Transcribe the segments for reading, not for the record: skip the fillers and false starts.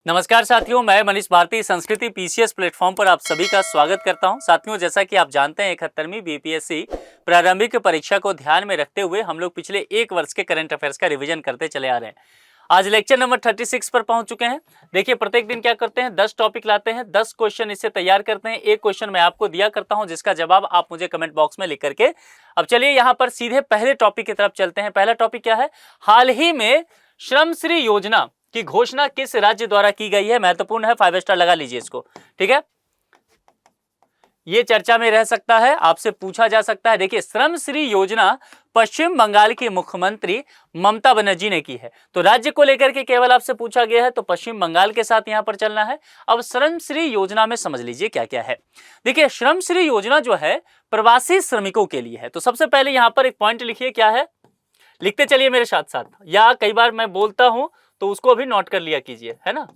नमस्कार साथियों, मैं मनीष भारती संस्कृति पीसीएस प्लेटफॉर्म पर आप सभी का स्वागत करता हूं। साथियों, जैसा कि आप जानते हैं 71वीं बीपीएससी प्रारंभिक परीक्षा को ध्यान में रखते हुए हम लोग पिछले एक वर्ष के करंट अफेयर्स का रिवीजन करते चले आ रहे हैं। आज लेक्चर नंबर 36 पर पहुंच चुके हैं। देखिए, प्रत्येक दिन क्या करते हैं, 10 टॉपिक लाते हैं, 10 क्वेश्चन इससे तैयार करते हैं। एक क्वेश्चन मैं आपको दिया करता हूं जिसका जवाब आप मुझे कमेंट बॉक्स में लिख करके। अब चलिए यहाँ पर सीधे पहले टॉपिक की तरफ चलते हैं। पहला टॉपिक क्या है, हाल ही में श्रमश्री योजना की घोषणा किस राज्य द्वारा की गई है। महत्वपूर्ण है, 5 स्टार लगा लीजिए इसको, ठीक है। ये चर्चा में रह सकता है, आपसे पूछा जा सकता है। देखिए, श्रमश्री योजना पश्चिम बंगाल की मुख्यमंत्री ममता बनर्जी ने की है। तो राज्य को लेकर के केवल आपसे पूछा गया है, तो पश्चिम बंगाल के साथ यहां पर चलना है। अब श्रमश्री योजना में समझ लीजिए क्या क्या है। देखिए, श्रमश्री योजना जो है प्रवासी श्रमिकों के लिए है। तो सबसे पहले यहां पर एक पॉइंट लिखिए, क्या है, लिखते चलिए मेरे साथ साथ, या कई बार मैं बोलता हूं तो उसको भी नोट कर लिया कीजिए, है ना।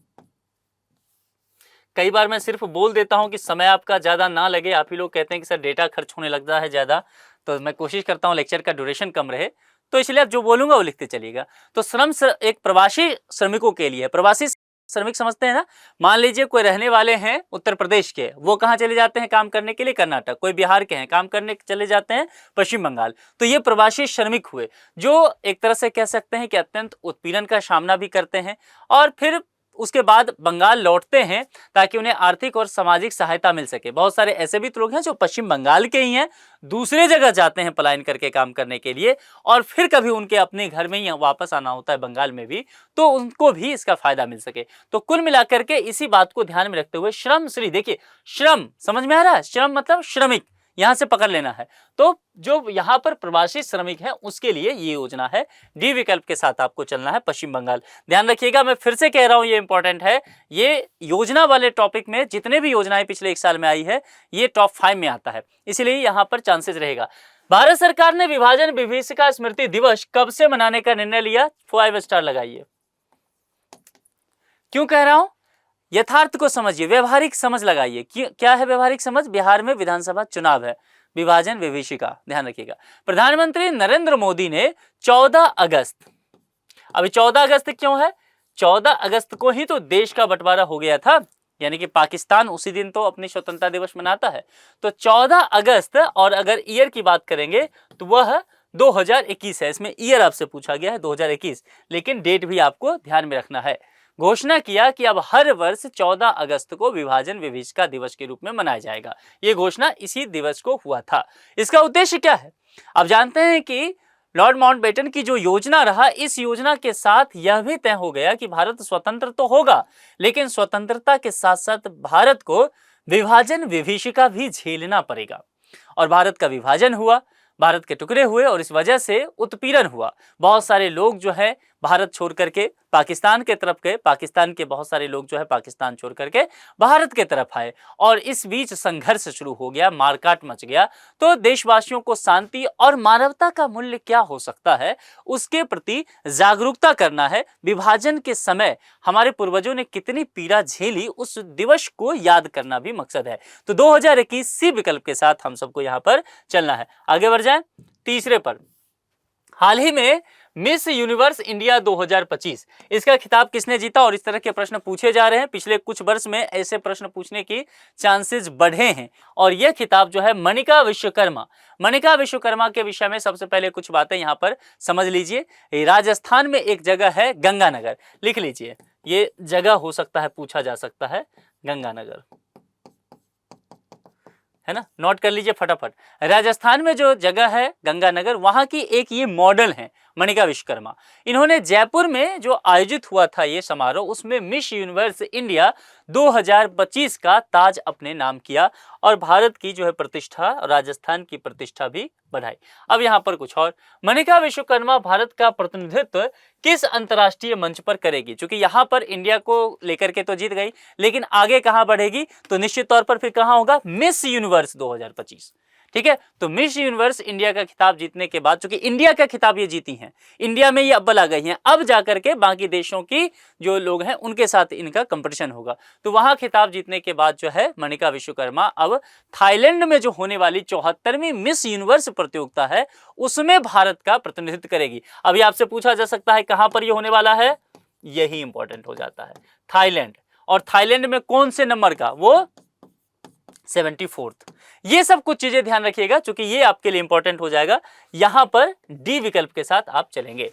कई बार मैं सिर्फ बोल देता हूं कि समय आपका ज्यादा ना लगे। आप ही लोग कहते हैं कि सर डेटा खर्च होने लगता है ज्यादा, तो मैं कोशिश करता हूं लेक्चर का ड्यूरेशन कम रहे, तो इसलिए आप जो बोलूंगा वो लिखते चलिएगा। तो श्रम एक प्रवासी श्रमिकों के लिए। प्रवासी श्रमिक समझते हैं ना। मान लीजिए कोई रहने वाले हैं उत्तर प्रदेश के, वो कहाँ चले जाते हैं काम करने के लिए, कर्नाटक। कोई बिहार के हैं, काम करने चले जाते हैं पश्चिम बंगाल। तो ये प्रवासी श्रमिक हुए, जो एक तरह से कह सकते हैं कि अत्यंत उत्पीड़न का सामना भी करते हैं और फिर उसके बाद बंगाल लौटते हैं ताकि उन्हें आर्थिक और सामाजिक सहायता मिल सके। बहुत सारे ऐसे भी लोग हैं जो पश्चिम बंगाल के ही हैं, दूसरे जगह जाते हैं पलायन करके काम करने के लिए, और फिर कभी उनके अपने घर में ही वापस आना होता है बंगाल में भी, तो उनको भी इसका फायदा मिल सके। तो कुल मिलाकर के इसी बात को ध्यान में रखते हुए श्रमश्री, देखिए श्रम समझ में आ रहा है, श्रम मतलब श्रमिक, यहां से पकड़ लेना है। तो जो यहां पर प्रवासी श्रमिक है उसके लिए ये योजना है। डी विकल्प के साथ आपको चलना है, पश्चिम बंगाल। ध्यान रखिएगा, मैं फिर से कह रहा हूं, ये इंपॉर्टेंट है। ये योजना वाले टॉपिक में जितने भी योजनाएं पिछले एक साल में आई है, ये टॉप 5 में आता है, इसलिए यहां पर चांसेस रहेगा। भारत सरकार ने विभाजन विभीषिका स्मृति दिवस कब से मनाने का निर्णय लिया। 5 स्टार लगाइए। क्यों कह रहा हूं, यथार्थ को समझिए, व्यवहारिक समझ लगाइए। क्या है व्यवहारिक समझ, बिहार में विधानसभा चुनाव है, विभाजन विभीषिका, ध्यान रखिएगा। प्रधानमंत्री नरेंद्र मोदी ने 14 अगस्त, अभी 14 अगस्त क्यों है, 14 अगस्त को ही तो देश का बंटवारा हो गया था, यानी कि पाकिस्तान उसी दिन तो अपनी स्वतंत्रता दिवस मनाता है। तो 14 अगस्त, और अगर ईयर की बात करेंगे तो वह 2021 है। इसमें ईयर आपसे पूछा गया है 2021, लेकिन डेट भी आपको ध्यान में रखना है। घोषणा किया कि अब हर वर्ष 14 अगस्त को विभाजन विभीषिका दिवस के रूप में मनाया जाएगा। यह घोषणा इसी दिवस को हुआ था। इसका उद्देश्य क्या है, आप जानते हैं कि लॉर्ड माउंटबेटन की जो योजना रहा, इस योजना के साथ यह भी तय हो गया कि भारत स्वतंत्र तो होगा, लेकिन स्वतंत्रता के साथ साथ भारत को विभाजन विभीषिका भी झेलना पड़ेगा। और भारत का विभाजन हुआ, भारत के टुकड़े हुए, और इस वजह से उत्पीड़न हुआ। बहुत सारे लोग जो है भारत छोड़ करके पाकिस्तान के तरफ गए, पाकिस्तान के बहुत सारे लोग जो है पाकिस्तान छोड़ करके भारत के तरफ आए, और इस बीच संघर्ष शुरू हो गया, मारकाट मच गया। तो देशवासियों को शांति और मानवता का मूल्य क्या हो सकता है उसके प्रति जागरूकता करना है। विभाजन के समय हमारे पूर्वजों ने कितनी पीड़ा झेली, उस दिवस को याद करना भी मकसद है। तो 2021 सी विकल्प के साथ हम सबको यहां पर चलना है। आगे बढ़ जाए तीसरे पर। हाल ही में मिस यूनिवर्स इंडिया 2025, इसका खिताब किसने जीता, और इस तरह के प्रश्न पूछे जा रहे हैं। पिछले कुछ वर्ष में ऐसे प्रश्न पूछने की चांसेस बढ़े हैं, और यह खिताब जो है मनिका विश्वकर्मा, मनिका विश्वकर्मा के विषय में सबसे पहले कुछ बातें यहां पर समझ लीजिए। राजस्थान में एक जगह है गंगानगर, लिख लीजिए, ये जगह हो सकता है पूछा जा सकता है, गंगानगर, है ना, नोट कर लीजिए फटाफट। राजस्थान में जो जगह है गंगानगर, वहां की एक ये मॉडल है मनिका विश्वकर्मा। इन्होंने जयपुर में जो आयोजित हुआ था ये समारोह, उसमें मिस यूनिवर्स इंडिया 2025 का ताज अपने नाम किया, और भारत की जो है प्रतिष्ठा, राजस्थान की प्रतिष्ठा भी बढ़ाई। अब यहां पर कुछ और, मनिका विश्वकर्मा भारत का प्रतिनिधित्व किस अंतर्राष्ट्रीय मंच पर करेगी। क्योंकि यहां पर इंडिया को लेकर के तो जीत गई, लेकिन आगे कहां बढ़ेगी, तो निश्चित तौर पर फिर कहां होगा, मिस यूनिवर्स 2025। ठीक है, तो मिस यूनिवर्स इंडिया का खिताब जीतने के बाद, चूंकि इंडिया का खिताब ये जीती हैं, इंडिया में ये अव्वल आ गई हैं, अब जाकर के बाकी देशों की जो लोग हैं उनके साथ इनका कंपटीशन होगा। तो वहां खिताब जीतने के बाद जो है मनिका विश्वकर्मा अब थाईलैंड में जो होने वाली 74वीं मिस यूनिवर्स प्रतियोगिता है उसमें भारत का प्रतिनिधित्व करेगी। अभी आपसे पूछा जा सकता है कहां पर ये होने वाला है, यही इंपॉर्टेंट हो जाता है, थाईलैंड। और थाईलैंड में कौन से नंबर का, वो 74th। ये सब कुछ चीजें ध्यान रखिएगा, क्योंकि ये आपके लिए इंपॉर्टेंट हो जाएगा। यहां पर डी विकल्प के साथ आप चलेंगे।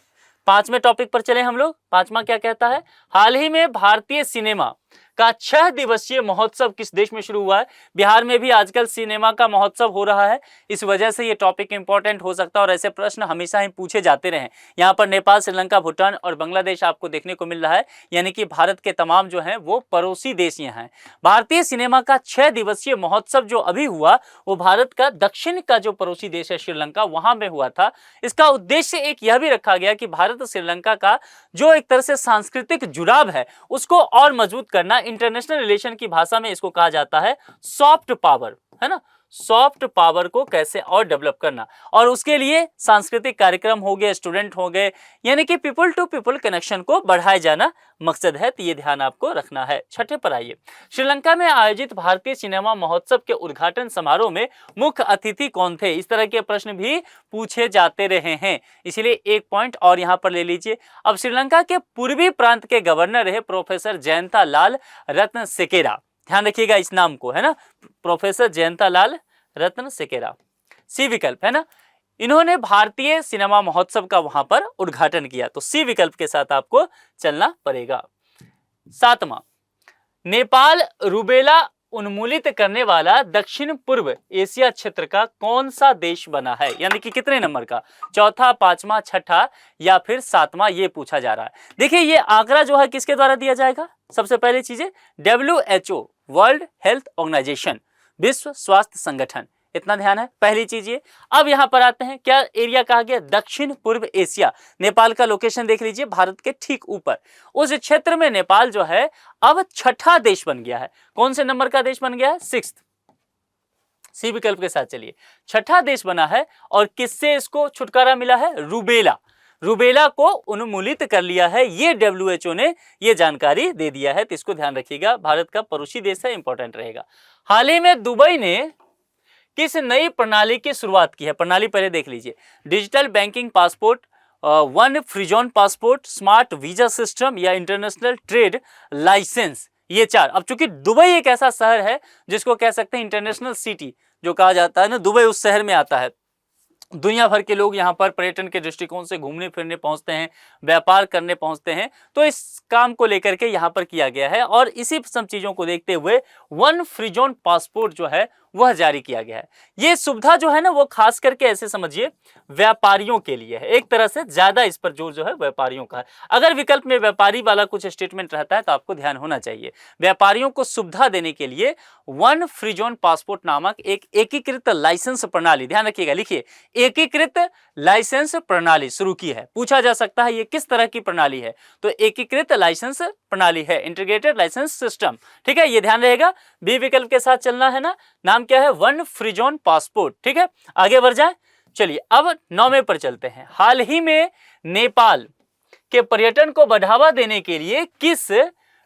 पांचवें टॉपिक पर चले हम लोग। पांचवा क्या कहता है, हाल ही में भारतीय सिनेमा का 6 दिवसीय महोत्सव किस देश में शुरू हुआ है। बिहार में भी आजकल सिनेमा का महोत्सव हो रहा है, इस वजह से ये टॉपिक इंपॉर्टेंट हो सकता है और ऐसे प्रश्न हमेशा ही पूछे जाते रहे। यहाँ पर नेपाल, श्रीलंका, भूटान और बांग्लादेश आपको देखने को मिल रहा है, यानी कि भारत के तमाम जो हैं वो पड़ोसी देश यहाँ हैं। भारतीय सिनेमा का 6 दिवसीय महोत्सव जो अभी हुआ वो भारत का दक्षिण का जो पड़ोसी देश है श्रीलंका, वहां में हुआ था। इसका उद्देश्य एक यह भी रखा गया कि भारत श्रीलंका का जो एक तरह से सांस्कृतिक जुड़ाव है उसको और मजबूत करना। इंटरनेशनल रिलेशन की भाषा में इसको कहा जाता है सॉफ्ट पावर, है ना। सॉफ्ट पावर को कैसे और डेवलप करना, और उसके लिए सांस्कृतिक कार्यक्रम हो गए, स्टूडेंट हो गए, यानी कि पीपल टू पीपल कनेक्शन को बढ़ाया जाना मकसद है। तो ये ध्यान आपको रखना है। छठे पर आइए, श्रीलंका में आयोजित भारतीय सिनेमा महोत्सव के उद्घाटन समारोह में मुख्य अतिथि कौन थे। इस तरह के प्रश्न भी पूछे जाते रहे हैं, इसलिए एक पॉइंट और यहाँ पर ले लीजिए। अब श्रीलंका के पूर्वी प्रांत के गवर्नर रहे प्रोफेसर जयंता लाल रत्नसेकेरा, ध्यान रखिएगा इस नाम को, है ना, प्रोफेसर जयंता लाल रत्नसेकेरा, सी विकल्प, है ना। इन्होंने भारतीय सिनेमा महोत्सव का वहां पर उद्घाटन किया, तो सी विकल्प के साथ आपको चलना पड़ेगा। सातवां, नेपाल रूबेला उन्मूलित करने वाला दक्षिण पूर्व एशिया क्षेत्र का कौन सा देश बना है, यानी कि कितने नंबर का, चौथा, पांचवा, छठा या फिर सातवां, ये पूछा जा रहा है। देखिए ये आंकड़ा जो है किसके द्वारा दिया जाएगा, सबसे पहले चीजें WHO, वर्ल्ड हेल्थ ऑर्गेनाइजेशन, विश्व स्वास्थ्य संगठन, इतना ध्यान है पहली चीज ये। अब यहां पर आते हैं, क्या एरिया कहा गया, दक्षिण पूर्व एशिया। नेपाल का लोकेशन देख लीजिए, भारत के ठीक ऊपर उस क्षेत्र में नेपाल जो है अब छठा देश बन गया है। कौन से नंबर का देश बन गया है, 6th, सी विकल्प के साथ चलिए, छठा देश बना है। और किससे इसको छुटकारा मिला है, रूबेला, रूबेला को उन्मूलित कर लिया है, ये WHO ने ये जानकारी दे दिया है। तो इसको ध्यान रखिएगा, भारत का पड़ोसी देश है, इंपॉर्टेंट रहेगा। हाल ही में दुबई ने किस नई प्रणाली की शुरुआत की है, प्रणाली पहले देख लीजिए, digital banking passport, one free zone passport, smart visa system या इंटरनेशनल ट्रेड लाइसेंस, ये चार। अब चूंकि दुबई एक ऐसा शहर है जिसको कह सकते हैं इंटरनेशनल सिटी जो कहा जाता है ना, दुबई उस शहर में आता है। दुनिया भर के लोग यहाँ पर पर्यटन के दृष्टिकोण से घूमने फिरने पहुंचते हैं, व्यापार करने पहुंचते हैं, तो इस काम को लेकर के यहाँ पर किया गया है। और इसी सब चीजों को देखते हुए वन फ्री जोन पासपोर्ट जो है वह जारी किया गया है। ये सुविधा जो है ना वो खास करके ऐसे समझिए व्यापारियों के लिए है, एक तरह से ज्यादा इस पर जोर जो है व्यापारियों का है। अगर विकल्प में व्यापारी वाला कुछ स्टेटमेंट रहता है तो आपको ध्यान होना चाहिए। व्यापारियों को सुविधा देने के लिए वन फ्री जोन पासपोर्ट नामक एक एकीकृत लाइसेंस प्रणाली, ध्यान रखिएगा, लिखिए एकीकृत लाइसेंस प्रणाली शुरू की है। पूछा जा सकता है ये किस तरह की प्रणाली है, तो एकीकृत लाइसेंस प्रणाली है, इंटीग्रेटेड लाइसेंस सिस्टम, ठीक है, ये ध्यान रहेगा। बी विकल्प के साथ चलना है ना, नाम क्या है, वन फ्री जोन पासपोर्ट, ठीक है। आगे बढ़ जाए, चलिए अब 9वें पर चलते हैं। हाल ही में नेपाल के पर्यटन को बढ़ावा देने के लिए किस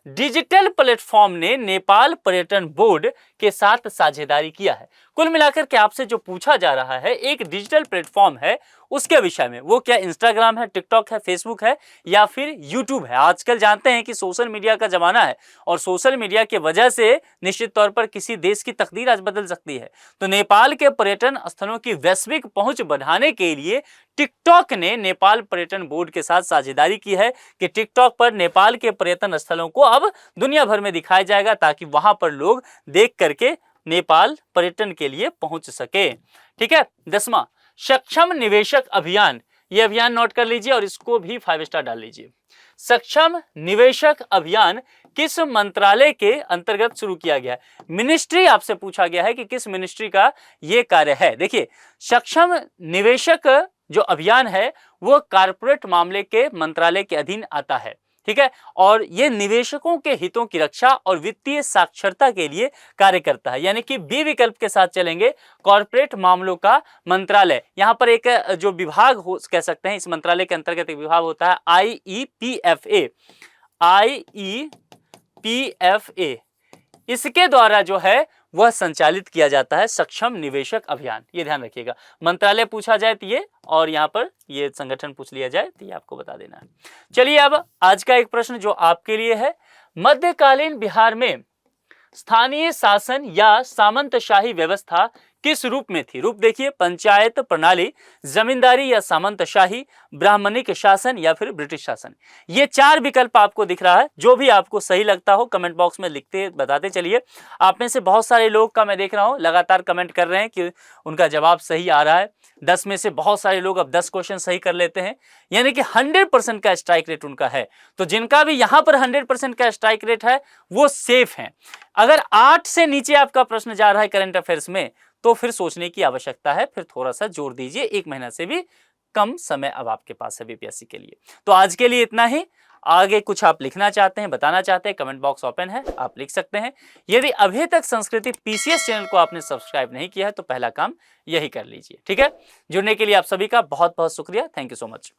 डिजिटल प्लेटफॉर्म ने नेपाल पर्यटन बोर्ड के साथ साझेदारी किया है। कुल मिलाकर के आपसे जो पूछा जा रहा है एक डिजिटल प्लेटफॉर्म है उसके विषय में, वो क्या इंस्टाग्राम है, टिकटॉक है, फेसबुक है या फिर यूट्यूब है। आजकल जानते हैं कि सोशल मीडिया का जमाना है और सोशल मीडिया की वजह से निश्चित तौर पर किसी देश की तकदीर आज बदल सकती है। तो नेपाल के पर्यटन स्थलों की वैश्विक पहुंच बढ़ाने के लिए टिकटॉक ने नेपाल पर्यटन बोर्ड के साथ साझेदारी की है कि टिकटॉक पर नेपाल के पर्यटन स्थलों को अब दुनिया भर में दिखाया जाएगा ताकि वहां पर लोग देख करके नेपाल पर्यटन के लिए पहुंच सके, ठीक है। 10वां, सक्षम निवेशक अभियान, ये अभियान नोट कर लीजिए और इसको भी 5 स्टार डाल लीजिए। सक्षम निवेशक अभियान किस मंत्रालय के अंतर्गत शुरू किया गया है, मिनिस्ट्री आपसे पूछा गया है कि किस मिनिस्ट्री का ये कार्य है। देखिए सक्षम निवेशक जो अभियान है वो कारपोरेट मामले के मंत्रालय के अधीन आता है, ठीक है, और ये निवेशकों के हितों की रक्षा और वित्तीय साक्षरता के लिए कार्य करता है। यानी कि बी विकल्प के साथ चलेंगे, कॉर्पोरेट मामलों का मंत्रालय। यहाँ पर एक जो विभाग हो कह सकते हैं, इस मंत्रालय के अंतर्गत एक विभाग होता है IEPFA, इसके द्वारा जो है वह संचालित किया जाता है सक्षम निवेशक अभियान। ये ध्यान रखिएगा, मंत्रालय पूछा जाए तो ये, और यहाँ पर ये संगठन पूछ लिया जाए तो ये आपको बता देना है। चलिए अब आज का एक प्रश्न जो आपके लिए है, मध्यकालीन बिहार में स्थानीय शासन या सामंतशाही व्यवस्था किस रूप में थी? रूप देखिए, पंचायत प्रणाली, जमींदारी या सामंतशाही, ब्राह्मणिक शासन या फिर ब्रिटिश शासन। ये 4 विकल्प आपको दिख रहा है, जो भी आपको सही लगता हो कमेंट बॉक्स में लिखते बताते चलिए। आप में से बहुत सारे लोग का मैं देख रहा हूं लगातार कमेंट कर रहे हैं कि उनका जवाब सही आ रहा है। 10 में से बहुत सारे लोग अब 10 क्वेश्चन सही कर लेते हैं, यानी कि 100% का स्ट्राइक रेट उनका है। तो जिनका भी यहां पर 100% का स्ट्राइक रेट है वो सेफ है। अगर 8 से नीचे आपका प्रश्न जा रहा है करंट अफेयर्स में, तो फिर सोचने की आवश्यकता है, फिर थोड़ा सा जोर दीजिए, 1 महीना से भी कम समय अब आपके पास है बीपीएससी के लिए। तो आज के लिए इतना ही। आगे कुछ आप लिखना चाहते हैं, बताना चाहते हैं, कमेंट बॉक्स ओपन है, आप लिख सकते हैं। यदि अभी तक संस्कृति पीसीएस चैनल को आपने सब्सक्राइब नहीं किया है तो पहला काम यही कर लीजिए, ठीक है। जुड़ने के लिए आप सभी का बहुत बहुत शुक्रिया। Thank you so much.